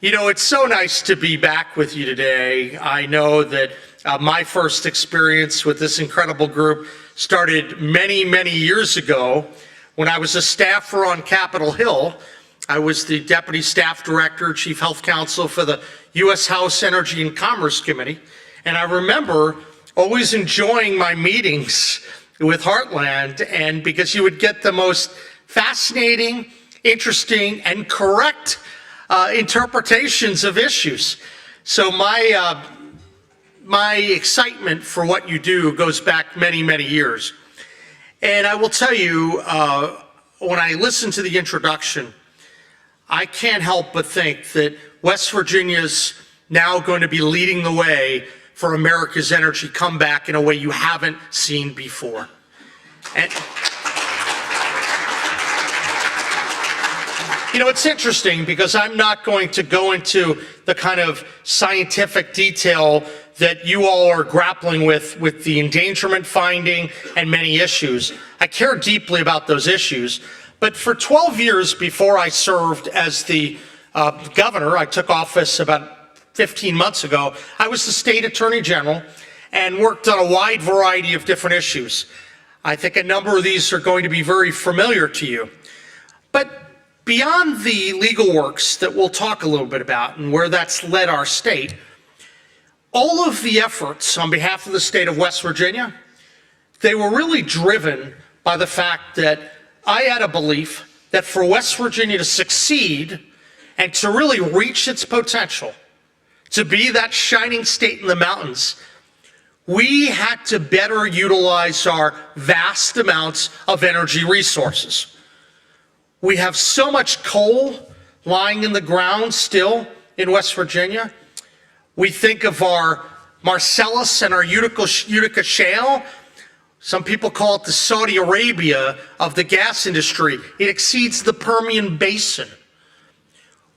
You know, it's so nice to be back with you today. I know that my first experience with this incredible group started many, many years ago when I was a staffer on Capitol Hill. I was the Deputy Staff Director, Chief Health Counsel for the U.S. House Energy and Commerce Committee. And I remember always enjoying my meetings with Heartland, and because you would get the most fascinating, interesting, and correct interpretations of issues. So my excitement for what you do goes back many, many years. And I will tell you, when I listen to the introduction, I can't help but think that West Virginia's now going to be leading the way for America's energy comeback in a way you haven't seen before. And you know, it's interesting because I'm not going to go into the kind of scientific detail that you all are grappling with the endangerment finding and many issues. I care deeply about those issues, but for 12 years before I served as the governor, I took office about 15 months ago, I was the state attorney general and worked on a wide variety of different issues. I think a number of these are going to be very familiar to you. But beyond the legal works that we'll talk a little bit about and where that's led our state, all of the efforts on behalf of the state of West Virginia, they were really driven by the fact that I had a belief that for West Virginia to succeed and to really reach its potential, to be that shining state in the mountains, we had to better utilize our vast amounts of energy resources. We have so much coal lying in the ground still in West Virginia. We think of our Marcellus and our Utica shale. Some people call it the Saudi Arabia of the gas industry. It exceeds the Permian Basin.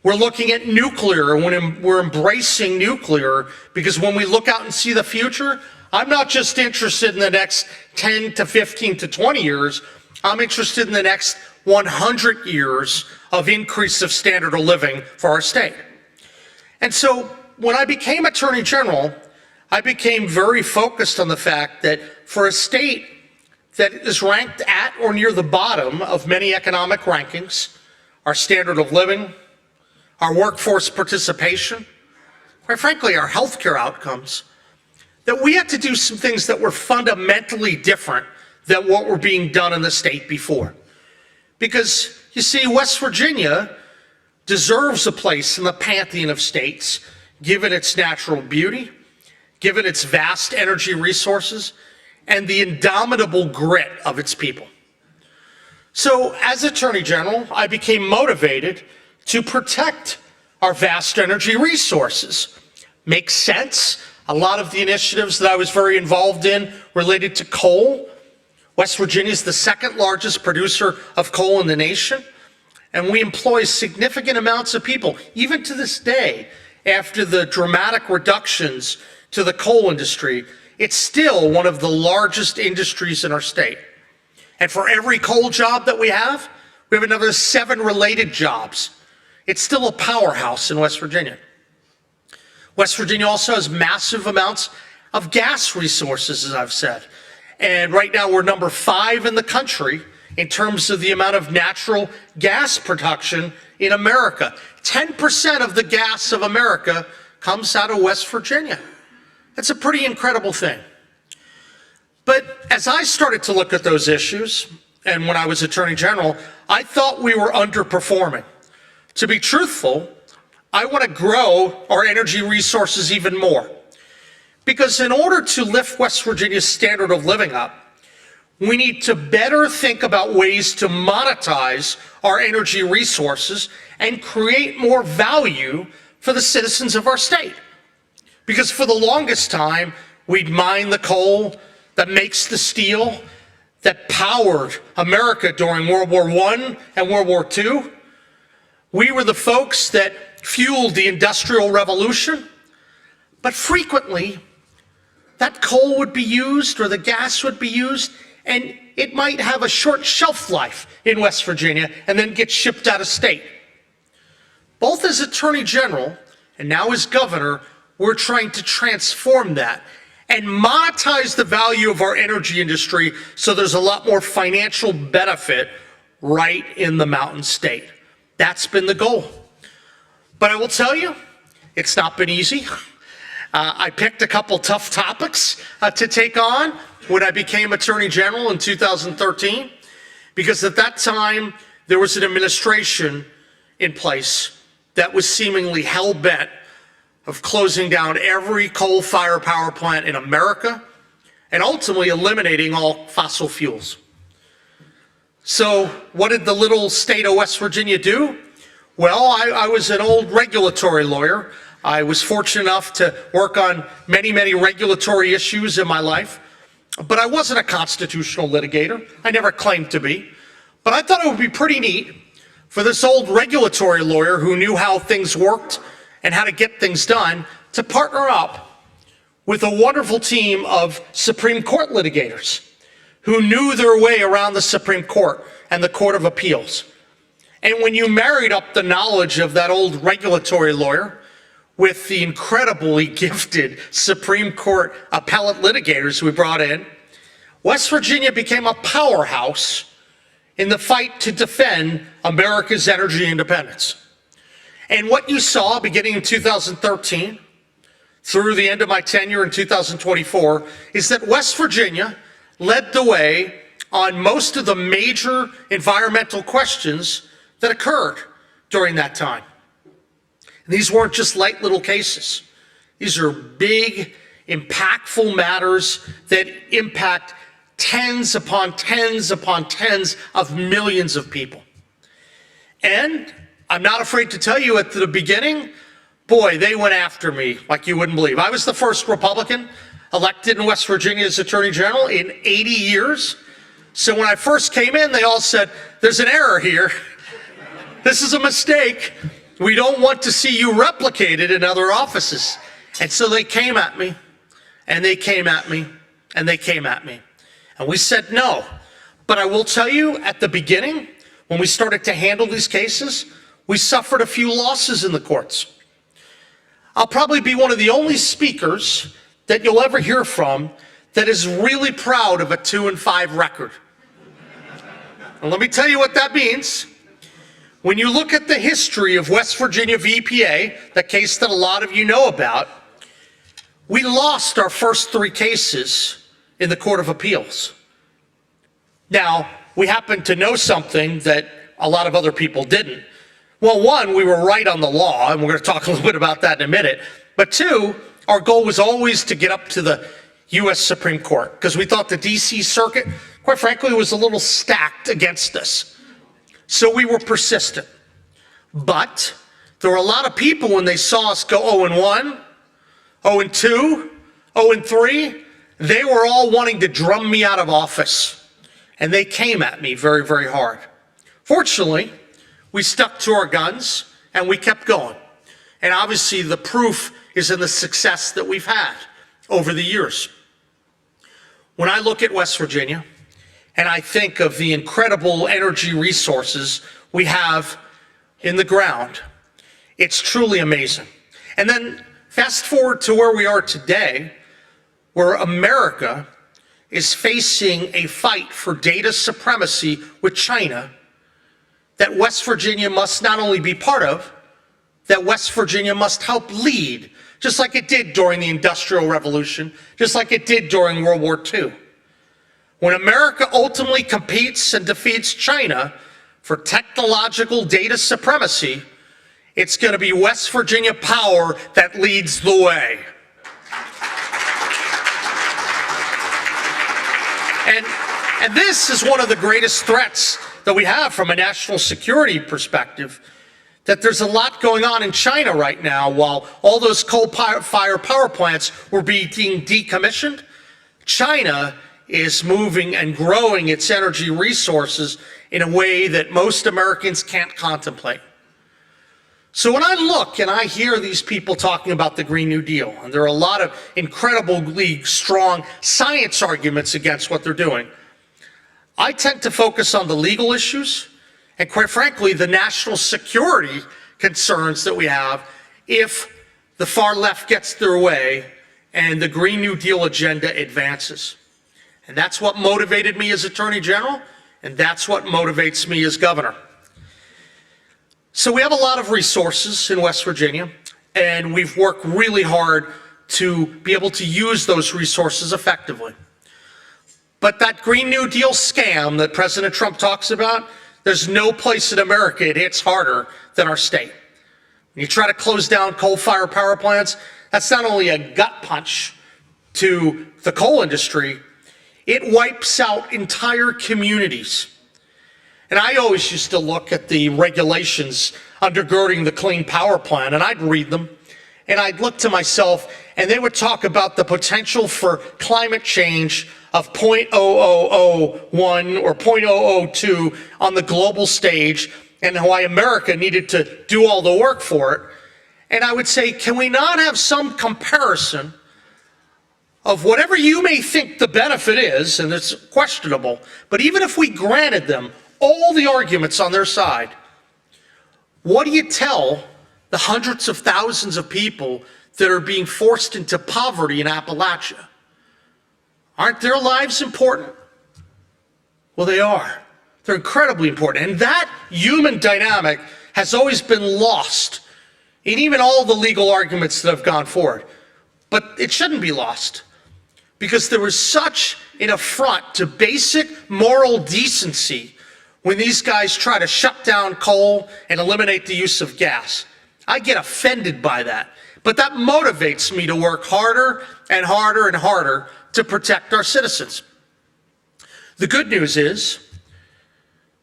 We're looking at nuclear, and we're embracing nuclear because when we look out and see the future, I'm not just interested in the next 10 to 15 to 20 years. I'm interested in the next 100 years of increase of standard of living for our state. And so when I became Attorney General, I became very focused on the fact that for a state that is ranked at or near the bottom of many economic rankings, our standard of living, our workforce participation, quite frankly, our healthcare outcomes, that we had to do some things that were fundamentally different than what were being done in the state before. Because, you see, West Virginia deserves a place in the pantheon of states, given its natural beauty, given its vast energy resources, and the indomitable grit of its people. So, as Attorney General, I became motivated to protect our vast energy resources. Makes sense. A lot of the initiatives that I was very involved in related to coal. West Virginia is the second largest producer of coal in the nation, and we employ significant amounts of people, even to this day, after the dramatic reductions to the coal industry. It's still one of the largest industries in our state. And for every coal job that we have another 7 related jobs. It's still a powerhouse in West Virginia. West Virginia also has massive amounts of gas resources, as I've said. And right now we're number 5 in the country in terms of the amount of natural gas production in America. 10% of the gas of America comes out of West Virginia. That's a pretty incredible thing. But as I started to look at those issues, and when I was Attorney General, I thought we were underperforming. To be truthful, I want to grow our energy resources even more. Because in order to lift West Virginia's standard of living up, we need to better think about ways to monetize our energy resources and create more value for the citizens of our state. Because for the longest time, we'd mine the coal that makes the steel that powered America during World War I and World War II. We were the folks that fueled the Industrial Revolution, but frequently that coal would be used or the gas would be used and it might have a short shelf life in West Virginia and then get shipped out of state. both as Attorney General and now as Governor, we're trying to transform that and monetize the value of our energy industry so there's a lot more financial benefit right in the Mountain State. That's been the goal. But I will tell you, it's not been easy. I picked a couple tough topics to take on when I became Attorney General in 2013, because at that time there was an administration in place that was seemingly hell-bent of closing down every coal-fired power plant in America and ultimately eliminating all fossil fuels. So what did the little state of West Virginia do? Well, I was an old regulatory lawyer. I was fortunate enough to work on many, many regulatory issues in my life, but I wasn't a constitutional litigator. I never claimed to be. But I thought it would be pretty neat for this old regulatory lawyer who knew how things worked and how to get things done to partner up with a wonderful team of Supreme Court litigators who knew their way around the Supreme Court and the Court of Appeals. And when you married up the knowledge of that old regulatory lawyer with the incredibly gifted Supreme Court appellate litigators we brought in, West Virginia became a powerhouse in the fight to defend America's energy independence. And what you saw beginning in 2013 through the end of my tenure in 2024 is that West Virginia led the way on most of the major environmental questions that occurred during that time. And these weren't just light little cases. These are big, impactful matters that impact tens upon tens upon tens of millions of people. And I'm not afraid to tell you at the beginning, boy, they went after me like you wouldn't believe. I was the first Republican elected in West Virginia as Attorney General in 80 years. So when I first came in, they all said, there's an error here. This is a mistake. We don't want to see you replicated in other offices. And so they came at me, and they came at me, and they came at me. And we said no. But I will tell you, at the beginning, when we started to handle these cases, we suffered a few losses in the courts. I'll probably be one of the only speakers that you'll ever hear from that is really proud of a 2-5 record. And let me tell you what that means. When you look at the history of West Virginia v. EPA, the case that a lot of you know about, we lost our first 3 cases in the Court of Appeals. Now, we happen to know something that a lot of other people didn't. Well, 1, we were right on the law, and we're going to talk a little bit about that in a minute. But 2, our goal was always to get up to the U.S. Supreme Court, because we thought the D.C. Circuit, quite frankly, was a little stacked against us. So we were persistent. But there were a lot of people when they saw us go 0-1, 0-2, 0-3, they were all wanting to drum me out of office. And they came at me very, very hard. Fortunately, we stuck to our guns and we kept going. And obviously the proof is in the success that we've had over the years. When I look at West Virginia and I think of the incredible energy resources we have in the ground, it's truly amazing. And then fast forward to where we are today, where America is facing a fight for data supremacy with China that West Virginia must not only be part of, that West Virginia must help lead, just like it did during the Industrial Revolution, just like it did during World War II. When America ultimately competes and defeats China for technological data supremacy, it's going to be West Virginia power that leads the way. And this is one of the greatest threats that we have from a national security perspective, that there's a lot going on in China right now. While all those coal-fired power plants were being decommissioned, China is moving and growing its energy resources in a way that most Americans can't contemplate. So when I look and I hear these people talking about the Green New Deal, and there are a lot of incredibly strong science arguments against what they're doing, I tend to focus on the legal issues and, quite frankly, the national security concerns that we have if the far left gets their way and the Green New Deal agenda advances. And that's what motivated me as Attorney General, and that's what motivates me as governor. So we have a lot of resources in West Virginia, and we've worked really hard to be able to use those resources effectively. But that Green New Deal scam that President Trump talks about, there's no place in America it hits harder than our state. When you try to close down coal-fired power plants, that's not only a gut punch to the coal industry, it wipes out entire communities. And I always used to look at the regulations undergirding the Clean Power Plan, and I'd read them, and I'd look to myself, and they would talk about the potential for climate change of 0.0001 or 0.002 on the global stage, and why America needed to do all the work for it. And I would say, can we not have some comparison of whatever you may think the benefit is, and it's questionable, but even if we granted them all the arguments on their side, what do you tell the hundreds of thousands of people that are being forced into poverty in Appalachia? Aren't their lives important? Well, they are. They're incredibly important. And that human dynamic has always been lost in even all the legal arguments that have gone forward. But it shouldn't be lost, because there was such an affront to basic moral decency when these guys try to shut down coal and eliminate the use of gas. I get offended by that. But that motivates me to work harder and harder and harder to protect our citizens. The good news is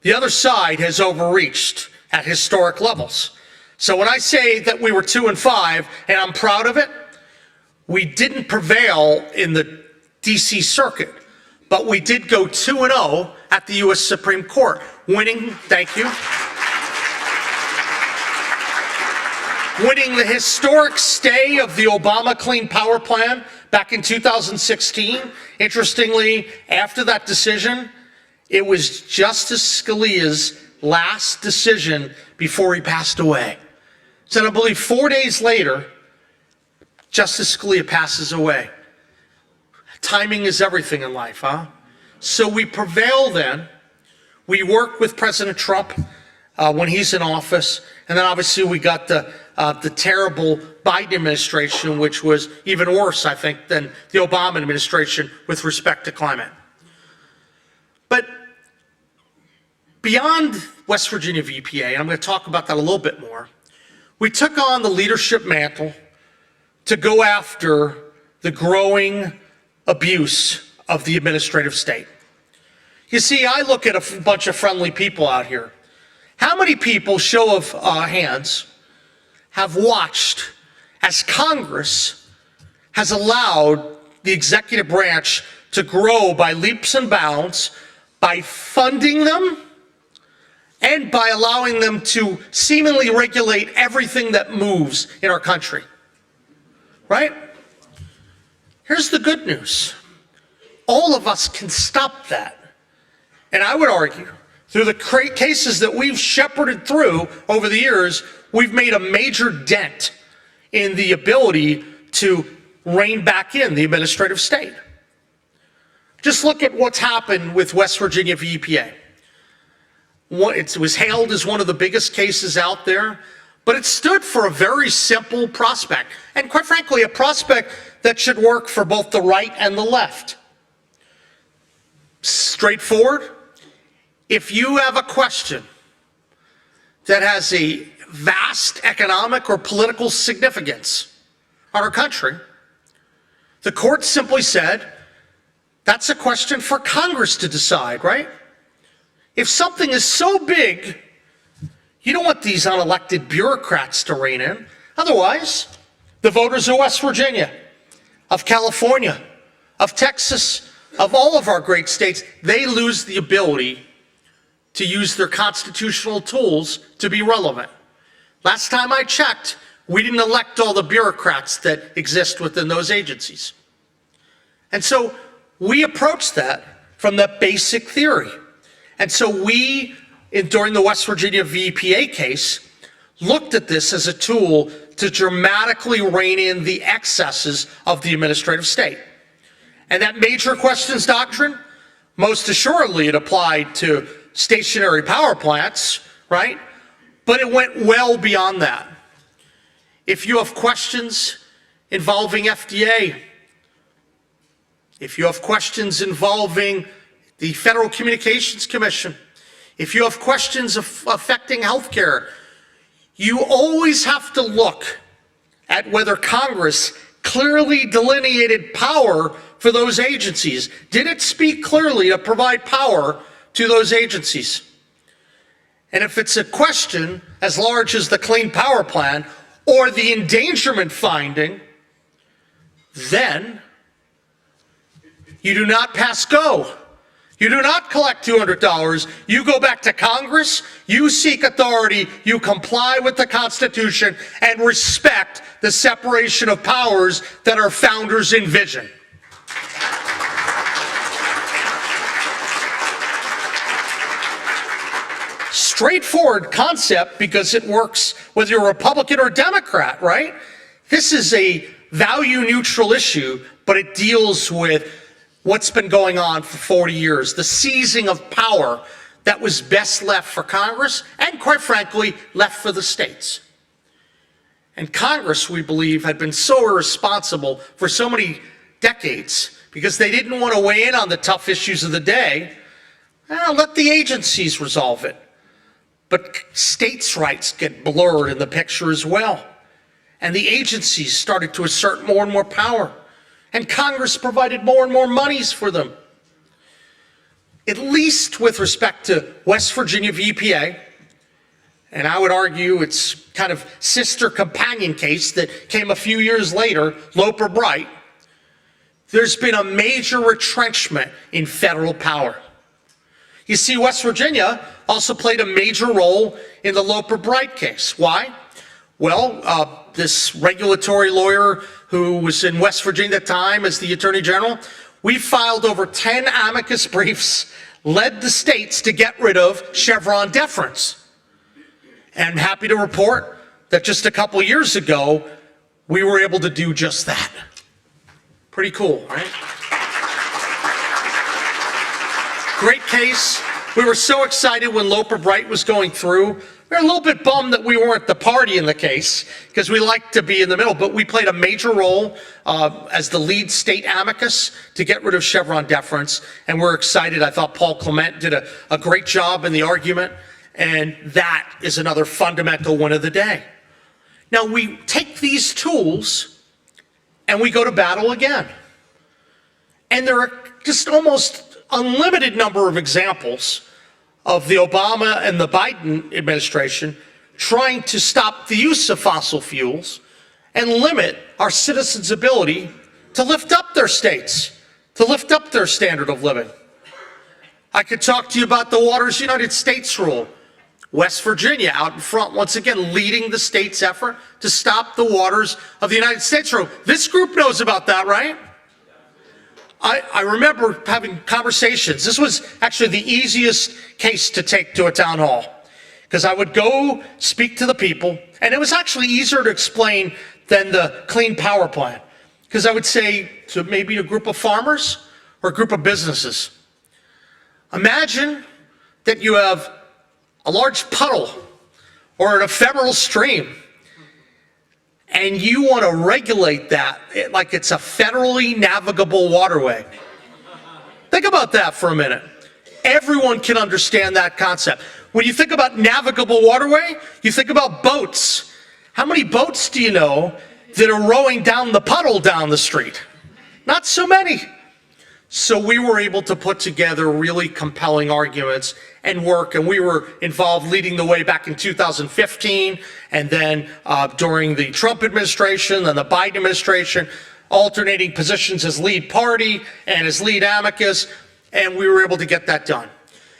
the other side has overreached at historic levels. So when I say that we were 2-5, and I'm proud of it, we didn't prevail in the DC Circuit, but we did go 2-0 at the US Supreme Court, winning, thank you, winning the historic stay of the Obama Clean Power Plan back in 2016. Interestingly, after that decision, it was Justice Scalia's last decision before he passed away. So I believe 4 days later, Justice Scalia passes away. Timing is everything in life, huh? So we prevail then. We work with President Trump when he's in office, and then obviously we got the terrible Biden administration, which was even worse, I think, than the Obama administration with respect to climate. But beyond West Virginia v. EPA, and I'm going to talk about that a little bit more, we took on the leadership mantle to go after the growing abuse of the administrative state. You see, I look at a bunch of friendly people out here. How many people, show of hands, have watched as Congress has allowed the executive branch to grow by leaps and bounds by funding them and by allowing them to seemingly regulate everything that moves in our country? Right? Here's the good news. All of us can stop that. And I would argue, through the cases that we've shepherded through over the years, we've made a major dent in the ability to rein back in the administrative state. Just look at what's happened with West Virginia v. EPA. It was hailed as one of the biggest cases out there, but it stood for a very simple prospect, and quite frankly, a prospect that should work for both the right and the left. Straightforward. If you have a question that has a vast economic or political significance on our country, the court simply said, that's a question for Congress to decide, right? If something is so big, you don't want these unelected bureaucrats to rein in. Otherwise, the voters of West Virginia, of California, of Texas, of all of our great states, they lose the ability to use their constitutional tools to be relevant. Last time I checked, we didn't elect all the bureaucrats that exist within those agencies. And so we approached that from that basic theory. And so we, during the West Virginia v. EPA case, looked at this as a tool to dramatically rein in the excesses of the administrative state. And that major questions doctrine, most assuredly it applied to stationary power plants, right? But it went well beyond that. If you have questions involving FDA, if you have questions involving the Federal Communications Commission, if you have questions affecting healthcare, you always have to look at whether Congress clearly delineated power for those agencies. Did it speak clearly to provide power to those agencies? And if it's a question as large as the Clean Power Plan or the endangerment finding, then you do not pass go. You do not collect $200. You go back to Congress, you seek authority, you comply with the Constitution, and respect the separation of powers that our founders envisioned. Straightforward concept because it works whether you're a Republican or Democrat, right? This is a value-neutral issue, but it deals with what's been going on for 40 years, the seizing of power that was best left for Congress and, quite frankly, left for the states. And Congress, we believe, had been so irresponsible for so many decades because they didn't want to weigh in on the tough issues of the day. Let the agencies resolve it. But states' rights get blurred in the picture as well. And the agencies started to assert more and more power. And Congress provided more and more monies for them. At least with respect to West Virginia v. EPA, and I would argue it's kind of sister companion case that came a few years later, Loper-Bright, there's been a major retrenchment in federal power. You see, West Virginia also played a major role in the Loper-Bright case. Why? Well, this regulatory lawyer who was in West Virginia at the time as the Attorney General, we filed over 10 amicus briefs, led the states to get rid of Chevron deference. And I'm happy to report that just a couple years ago, we were able to do just that. Pretty cool, right? Great case. We were so excited when Loper-Bright was going through. We were a little bit bummed that we weren't the party in the case because we like to be in the middle, but we played a major role as the lead state amicus to get rid of Chevron deference, and we're excited. I thought Paul Clement did a great job in the argument, and that is another fundamental win of the day. Now, we take these tools and we go to battle again. And there are just almost unlimited number of examples of the Obama and the Biden administration trying to stop the use of fossil fuels and limit our citizens' ability to lift up their states, to lift up their standard of living. I could talk to you about the Waters United States rule. West Virginia out in front, once again, leading the state's effort to stop the waters of the United States rule. This group knows about that, right? I remember having conversations. This was actually the easiest case to take to a town hall because I would go speak to the people, and it was actually easier to explain than the Clean Power Plan because I would say to maybe a group of farmers or a group of businesses, imagine that you have a large puddle or an ephemeral stream and you want to regulate that like it's a federally navigable waterway. Think about that for a minute. Everyone can understand that concept. When you think about navigable waterway, you think about boats. How many boats do you know that are rowing down the puddle down the street? Not so many. So we were able to put together really compelling arguments and work, and we were involved leading the way back in 2015, and then during the Trump administration and the Biden administration, alternating positions as lead party and as lead amicus, and we were able to get that done.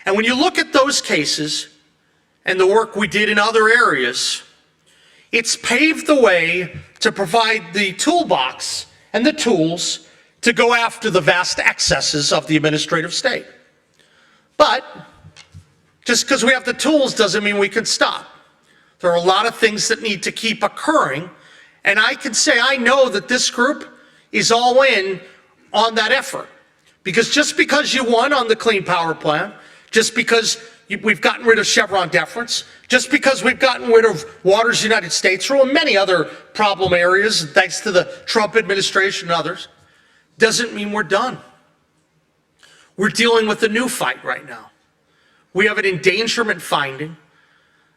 And when you look at those cases and the work we did in other areas, it's paved the way to provide the toolbox and the tools to go after the vast excesses of the administrative state. But just because we have the tools doesn't mean we can stop. There are a lot of things that need to keep occurring, and I can say I know that this group is all in on that effort. Because just because you won on the Clean Power Plan, just because we've gotten rid of Chevron deference, just because we've gotten rid of Water's United States rule and many other problem areas, thanks to the Trump administration and others, doesn't mean we're done. We're dealing with a new fight right now. We have an endangerment finding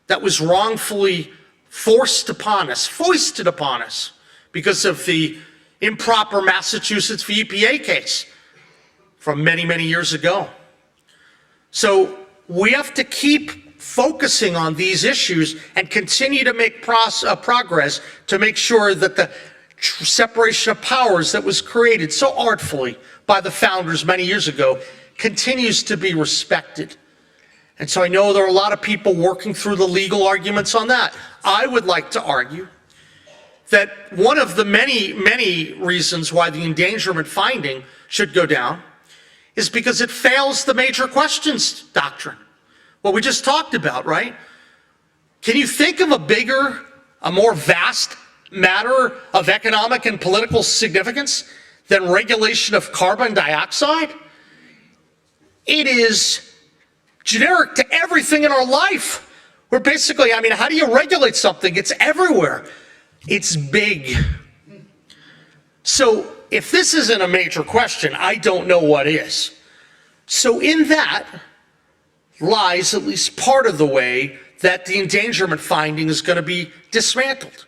that was wrongfully foisted upon us because of the improper Massachusetts v. EPA case from many, many years ago. So we have to keep focusing on these issues and continue to make progress to make sure that the separation of powers that was created so artfully by the founders many years ago continues to be respected. And so I know there are a lot of people working through the legal arguments on that. I would like to argue that one of the many, many reasons why the endangerment finding should go down is because it fails the major questions doctrine. What we just talked about, right? Can you think of a bigger, a more vast matter of economic and political significance than regulation of carbon dioxide? It is generic to everything in our life. We're basically, I mean, how do you regulate something? It's everywhere. It's big. So if this isn't a major question, I don't know what is. So in that lies at least part of the way that the endangerment finding is going to be dismantled.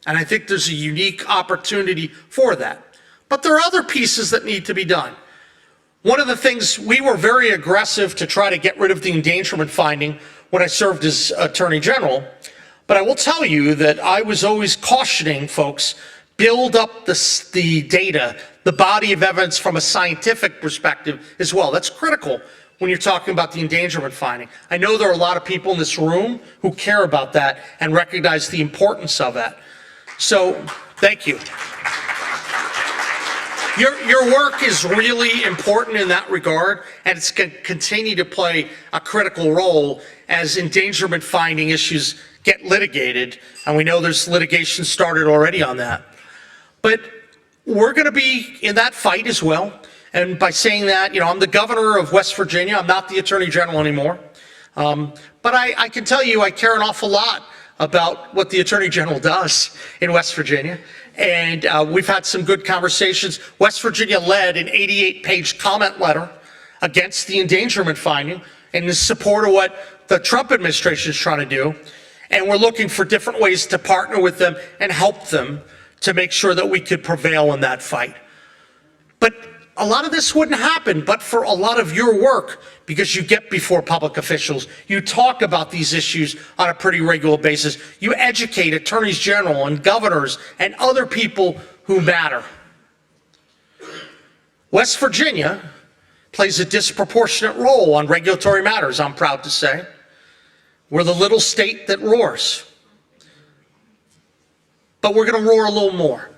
And I think there's a unique opportunity for that. But there are other pieces that need to be done. One of the things, we were very aggressive to try to get rid of the endangerment finding when I served as Attorney General. But I will tell you that I was always cautioning folks, build up the data, the body of evidence from a scientific perspective as well. That's critical when you're talking about the endangerment finding. I know there are a lot of people in this room who care about that and recognize the importance of that. So, thank you. Your work is really important in that regard, and it's going to continue to play a critical role as endangerment finding issues get litigated, and we know there's litigation started already on that. But we're going to be in that fight as well, and by saying that, you know, I'm the governor of West Virginia. I'm not the Attorney General anymore. But I can tell you I care an awful lot about what the Attorney General does in West Virginia. And we've had some good conversations. West Virginia led an 88-page comment letter against the endangerment finding in support of what the Trump administration is trying to do. And we're looking for different ways to partner with them and help them to make sure that we could prevail in that fight. But a lot of this wouldn't happen but for a lot of your work, because you get before public officials, you talk about these issues on a pretty regular basis, you educate attorneys general and governors and other people who matter. West Virginia plays a disproportionate role on regulatory matters, I'm proud to say. We're the little state that roars. But we're going to roar a little more.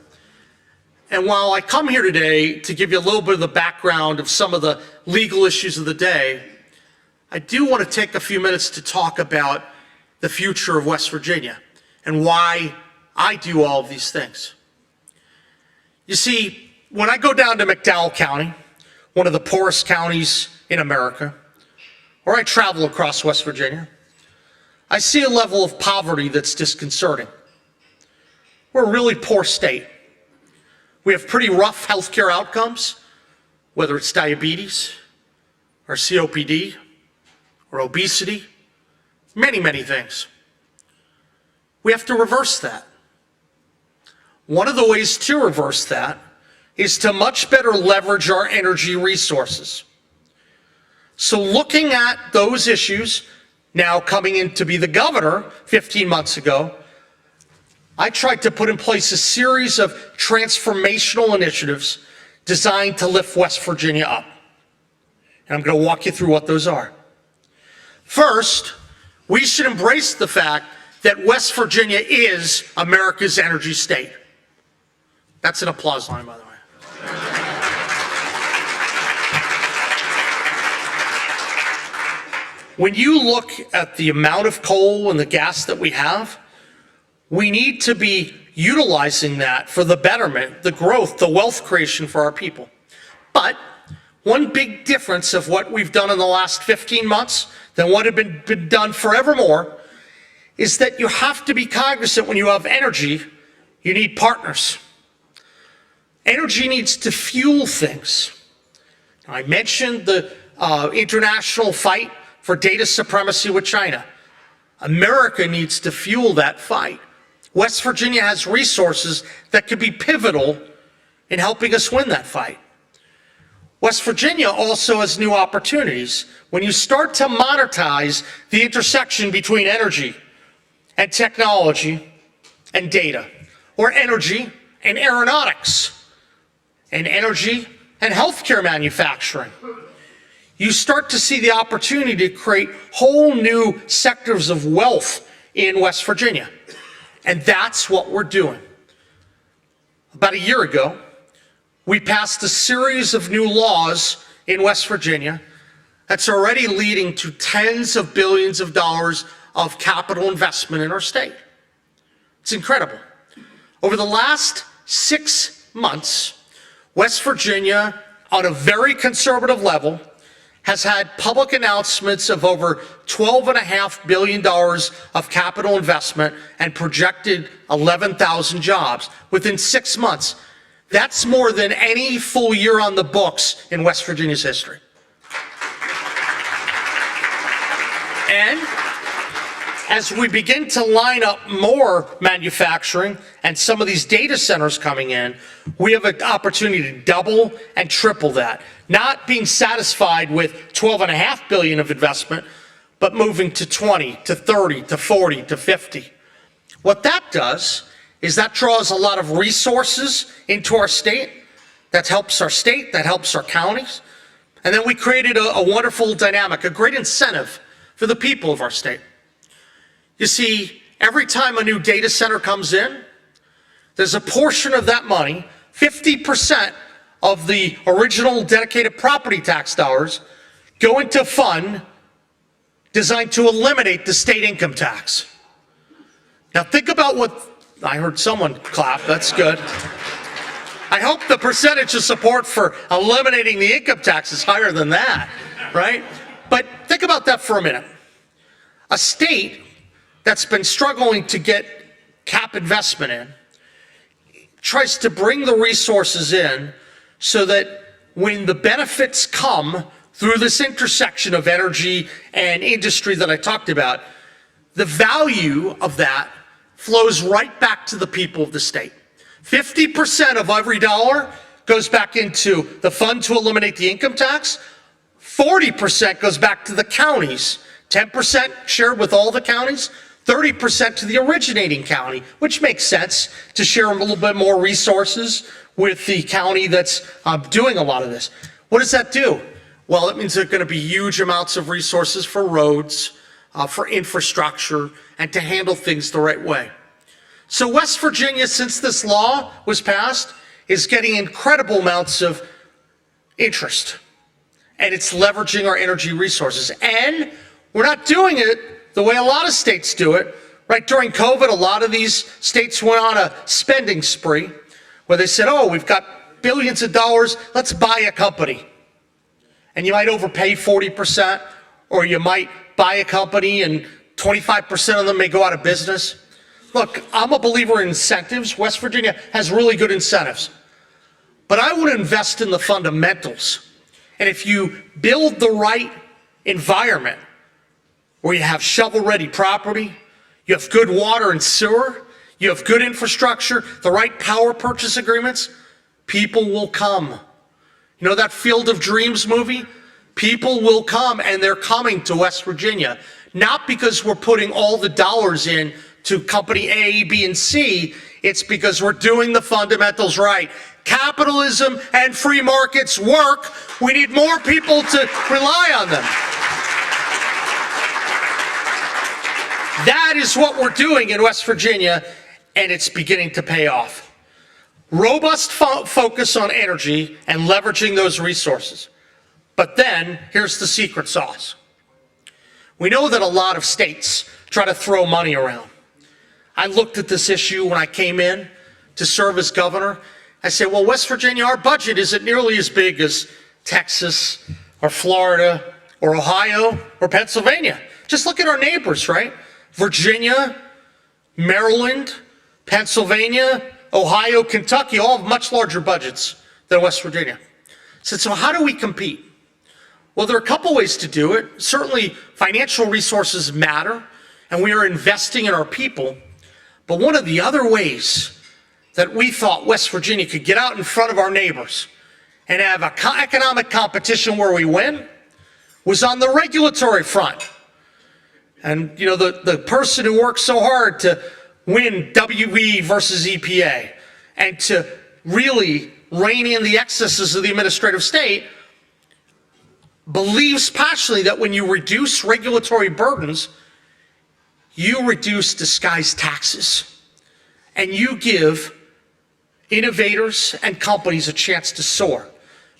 And while I come here today to give you a little bit of the background of some of the legal issues of the day, I do want to take a few minutes to talk about the future of West Virginia and why I do all of these things. You see, when I go down to McDowell County, one of the poorest counties in America, or I travel across West Virginia, I see a level of poverty that's disconcerting. We're a really poor state. We have pretty rough healthcare outcomes, whether it's diabetes or COPD or obesity, many, many things. We have to reverse that. One of the ways to reverse that is to much better leverage our energy resources. So looking at those issues, now coming in to be the governor 15 months ago, I tried to put in place a series of transformational initiatives designed to lift West Virginia up. And I'm going to walk you through what those are. First, we should embrace the fact that West Virginia is America's energy state. That's an applause line, by the way. When you look at the amount of coal and the gas that we have, We need to be utilizing that for the betterment, the growth, the wealth creation for our people. But one big difference of what we've done in the last 15 months than what had been done forevermore is that you have to be cognizant when you have energy, you need partners. Energy needs to fuel things. I mentioned the international fight for data supremacy with China. America needs to fuel that fight. West Virginia has resources that could be pivotal in helping us win that fight. West Virginia also has new opportunities. When you start to monetize the intersection between energy and technology and data, or energy and aeronautics, and energy and healthcare manufacturing, you start to see the opportunity to create whole new sectors of wealth in West Virginia. And that's what we're doing. About a year ago, we passed a series of new laws in West Virginia that's already leading to tens of billions of dollars of capital investment in our state. It's incredible. Over the last 6 months, West Virginia, on a very conservative level, has had public announcements of over $12.5 billion of capital investment and projected 11,000 jobs within 6 months. That's more than any full year on the books in West Virginia's history. And as we begin to line up more manufacturing and some of these data centers coming in, we have an opportunity to double and triple that. Not being satisfied with $12.5 billion of investment, but moving to 20, to 30, to 40, to 50. What that does is that draws a lot of resources into our state. That helps our state, that helps our counties. And then we created a wonderful dynamic, a great incentive for the people of our state. You see, every time a new data center comes in, there's a portion of that money, 50% of the original dedicated property tax dollars, go into a fund designed to eliminate the state income tax. Now think about what, I heard someone clap, that's good. I hope the percentage of support for eliminating the income tax is higher than that, right? But think about that for a minute. A state that's been struggling to get cap investment in tries to bring the resources in so that when the benefits come through this intersection of energy and industry that I talked about, the value of that flows right back to the people of the state. 50% of every dollar goes back into the fund to eliminate the income tax. 40% goes back to the counties. 10% shared with all the counties. 30% to the originating county, which makes sense to share a little bit more resources with the county that's doing a lot of this. What does that do? Well, it means there are going to be huge amounts of resources for roads, for infrastructure, and to handle things the right way. So West Virginia, since this law was passed, is getting incredible amounts of interest. And it's leveraging our energy resources. And we're not doing it the way a lot of states do it, right? During COVID, a lot of these states went on a spending spree where they said, oh, we've got billions of dollars, let's buy a company. And you might overpay 40%, or you might buy a company and 25% of them may go out of business. Look, I'm a believer in incentives. West Virginia has really good incentives. But I would invest in the fundamentals. And if you build the right environment, where you have shovel-ready property, you have good water and sewer, you have good infrastructure, the right power purchase agreements, people will come. You know that Field of Dreams movie? People will come, and they're coming to West Virginia. Not because we're putting all the dollars in to company A, B, and C, it's because we're doing the fundamentals right. Capitalism and free markets work. We need more people to rely on them. That is what we're doing in West Virginia, and it's beginning to pay off. Robust focus on energy and leveraging those resources. But then, here's the secret sauce. We know that a lot of states try to throw money around. I looked at this issue when I came in to serve as governor. I said, well, West Virginia, our budget isn't nearly as big as Texas or Florida or Ohio or Pennsylvania. Just look at our neighbors, right? Virginia, Maryland, Pennsylvania, Ohio, Kentucky, all have much larger budgets than West Virginia. I said, so how do we compete? Well, there are a couple ways to do it. Certainly, financial resources matter, and we are investing in our people. But one of the other ways that we thought West Virginia could get out in front of our neighbors and have an economic competition where we win was on the regulatory front. And you know, the person who worked so hard to win WE versus EPA and to really rein in the excesses of the administrative state believes passionately that when you reduce regulatory burdens, you reduce disguised taxes and you give innovators and companies a chance to soar.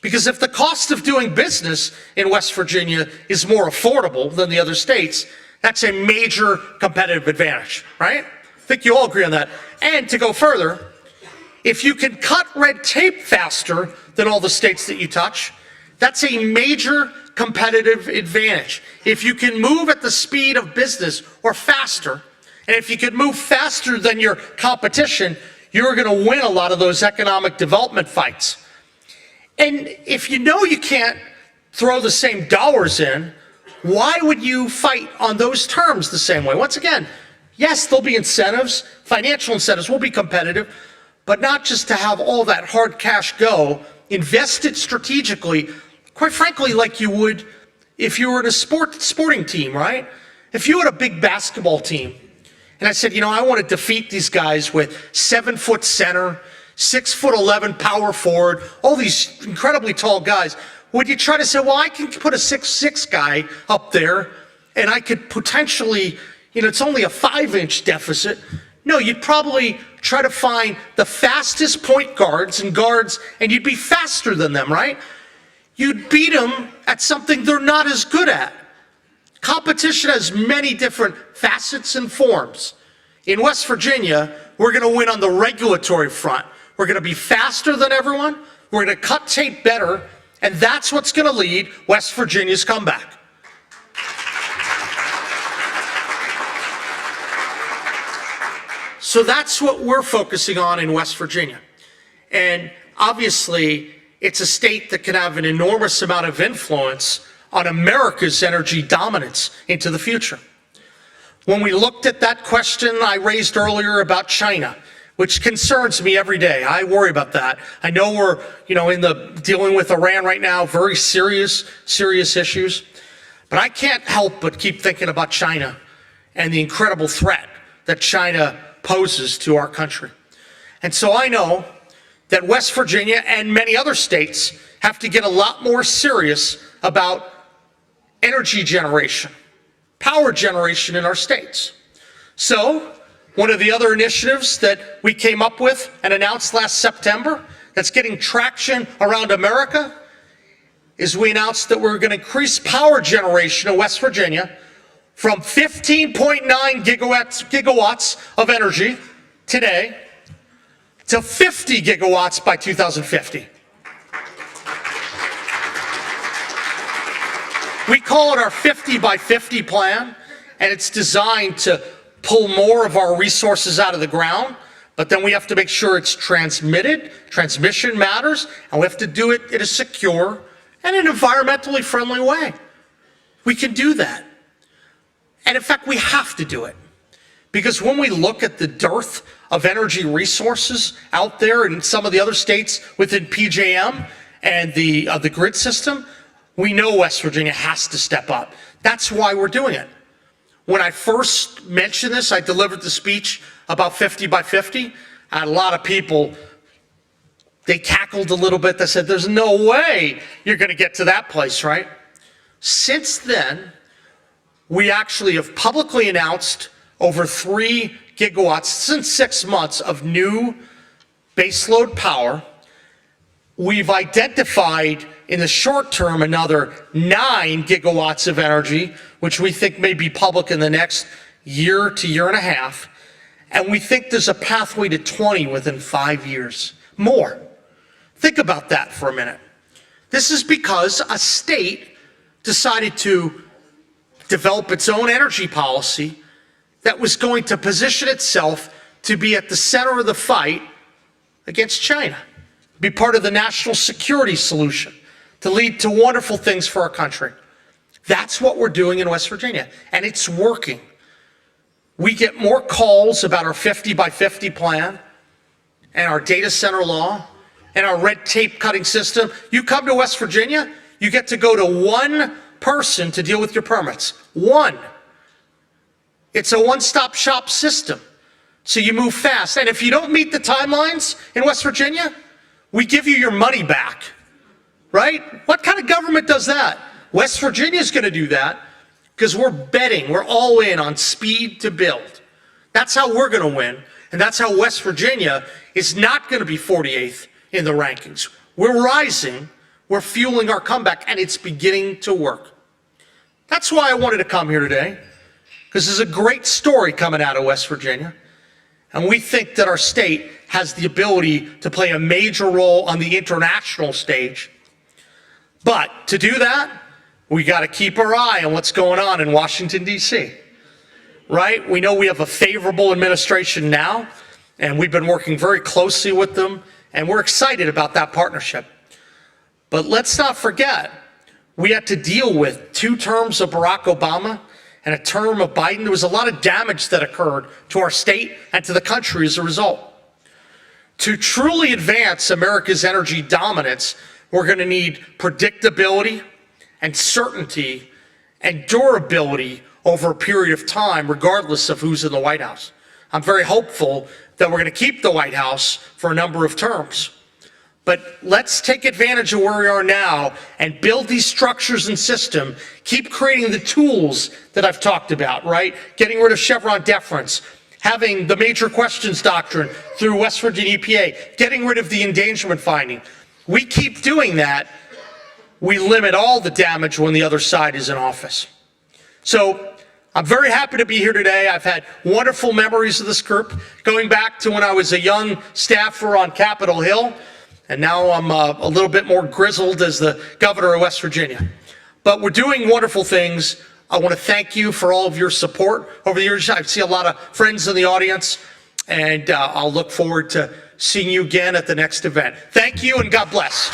Because if the cost of doing business in West Virginia is more affordable than the other states, that's a major competitive advantage, right? I think you all agree on that. And to go further, if you can cut red tape faster than all the states that you touch, that's a major competitive advantage. If you can move at the speed of business or faster, and if you can move faster than your competition, you're going to win a lot of those economic development fights. And if you know you can't throw the same dollars in, why would you fight on those terms the same way? Once again, yes, there'll be incentives, financial incentives will be competitive, but not just to have all that hard cash go, invest it strategically, quite frankly, like you would if you were in a sporting team, right? If you had a big basketball team, and I said, you know, I want to defeat these guys with 7-foot center, 6'11" power forward, all these incredibly tall guys. Would you try to say, well, I can put a 6'6" guy up there and I could potentially, you know, it's only a 5-inch deficit. No, you'd probably try to find the fastest point guards and you'd be faster than them, right? You'd beat them at something they're not as good at. Competition has many different facets and forms. In West Virginia, we're going to win on the regulatory front. We're going to be faster than everyone. We're going to cut tape better. And that's what's going to lead West Virginia's comeback. So that's what we're focusing on in West Virginia. And obviously, it's a state that can have an enormous amount of influence on America's energy dominance into the future. When we looked at that question I raised earlier about China, which concerns me every day. I worry about that. I know we're, you know, dealing with Iran right now, very serious issues. But I can't help but keep thinking about China and the incredible threat that China poses to our country. And so I know that West Virginia and many other states have to get a lot more serious about energy generation, power generation in our states. So, one of the other initiatives that we came up with and announced last September that's getting traction around America is we announced that we're going to increase power generation in West Virginia from 15.9 gigawatts of energy today to 50 gigawatts by 2050. We call it our 50 by 50 plan, and it's designed to pull more of our resources out of the ground, but then we have to make sure it's transmitted. Transmission matters, and we have to do it in a secure and an environmentally friendly way. We can do that. And in fact, we have to do it. Because when we look at the dearth of energy resources out there in some of the other states within PJM and the grid system, we know West Virginia has to step up. That's why we're doing it. When I first mentioned this, I delivered the speech about 50 by 50. I had a lot of people, they cackled a little bit. They said, there's no way you're going to get to that place, right? Since then, we actually have publicly announced over 3 gigawatts since 6 months of new baseload power. We've identified in the short term another 9 gigawatts of energy, which we think may be public in the next year to year and a half. And we think there's a pathway to 20 within 5 years. More. Think about that for a minute. This is because a state decided to develop its own energy policy that was going to position itself to be at the center of the fight against China, be part of the national security solution, to lead to wonderful things for our country. That's what we're doing in West Virginia, and it's working. We get more calls about our 50 by 50 plan and our data center law and our red tape cutting system. You come to West Virginia, you get to go to one person to deal with your permits. One. It's a one-stop shop system. So you move fast. And if you don't meet the timelines in West Virginia, we give you your money back. Right? What kind of government does that? West Virginia is going to do that because we're betting, we're all in on speed to build. That's how we're going to win. And that's how West Virginia is not going to be 48th in the rankings. We're rising, we're fueling our comeback, and it's beginning to work. That's why I wanted to come here today, because there's a great story coming out of West Virginia. And we think that our state has the ability to play a major role on the international stage. But to do that, we got to keep our eye on what's going on in Washington, D.C. Right? We know we have a favorable administration now, and we've been working very closely with them, and we're excited about that partnership. But let's not forget, we had to deal with 2 terms of Barack Obama and a term of Biden. There was a lot of damage that occurred to our state and to the country as a result. To truly advance America's energy dominance, we're going to need predictability and certainty and durability over a period of time, regardless of who's in the White House. I'm very hopeful that we're going to keep the White House for a number of terms. But let's take advantage of where we are now and build these structures and system, keep creating the tools that I've talked about, right? Getting rid of Chevron deference, having the major questions doctrine through West Virginia EPA, getting rid of the endangerment finding. We keep doing that, we limit all the damage when the other side is in office. So I'm very happy to be here today. I've had wonderful memories of this group, going back to when I was a young staffer on Capitol Hill, and now I'm a little bit more grizzled as the governor of West Virginia. But we're doing wonderful things. I want to thank you for all of your support over the years. I see a lot of friends in the audience, and I'll look forward to seeing you again at the next event. Thank you, and God bless.